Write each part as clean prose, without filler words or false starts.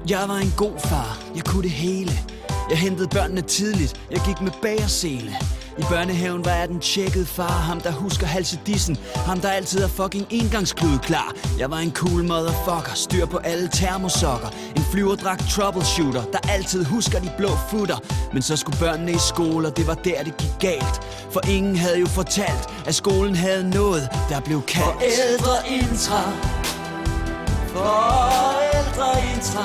Jeg var en god far, jeg kunne det hele. Jeg hentede børnene tidligt, jeg gik med bagersele. I børnehaven var jeg den tjekkede far, ham der husker halsedissen, ham der altid er fucking engangsklud klar. Jeg var en cool motherfucker, styr på alle termosokker, en flyverdragt troubleshooter, der altid husker de blå futter. Men så skulle børnene i skole, og det var der det gik galt. For ingen havde jo fortalt, at skolen havde noget, der blev kaldt forældreintra. Forældreintra.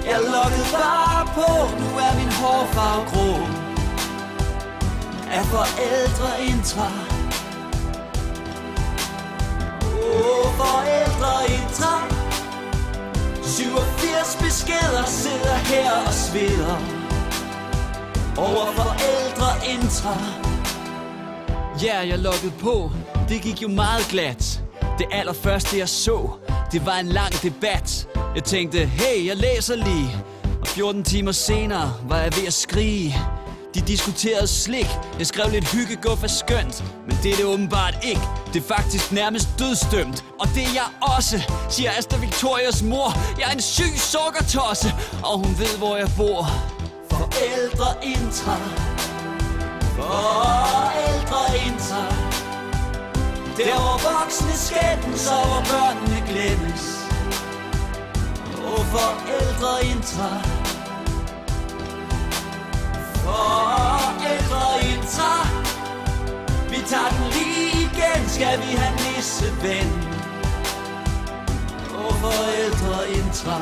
Jeg lukkede bare på, nu er min hårfarve grå af forældreintra. Forældreintra. 87 beskeder sidder her og sveder over forældreintra. Ja, jeg lukkede på, det gik jo meget glat. Det allerførste jeg så, det var en lang debat. Jeg tænkte, hey, jeg læser lige. Og 14 timer senere var jeg ved at skrige. De diskuterede slik, jeg skrev lidt hyggeguf er skønt. Men det er det åbenbart ikke, det er faktisk nærmest dødsdømt. Og det er jeg også, siger Asta Victorias mor. Jeg er en syg sukkertosse, og hun ved hvor jeg bor. Forældreintra. Forældreintra. Der hvor voksne skændes, og hvor børnene glemmes. Forældreintra. Forældreintra. Vi tager den lige igen, skal vi have nisseven. Forældreintra.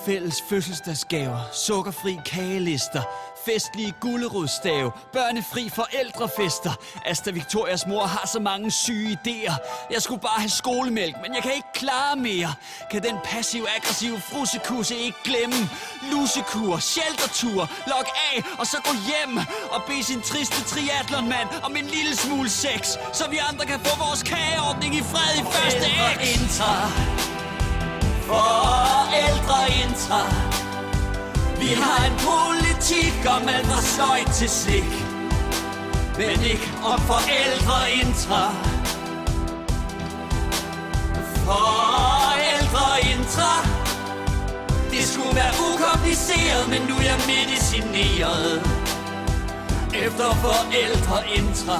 Fælles fødselsdagsgaver, sukkerfri kagelister, festlige gulerodsstave, børnefri forældrefester. Asta Victorias mor har så mange syge idéer. Jeg skulle bare have skolemælk, men jeg kan ikke klare mere. Kan den passiv-aggressive frusekusse ikke glemme? Lusekur, sheltertur, log af og så gå hjem og bede sin triste triathlonmand om en lille smule sex, så vi andre kan få vores kageordning i fred i første X. Forældreintra. Vi har en politik om alt fra sløjt til slik, men ikke om forældreintra. Forældreintra. Det skulle være ukompliceret, men nu er jeg medicineret efter forældreintra.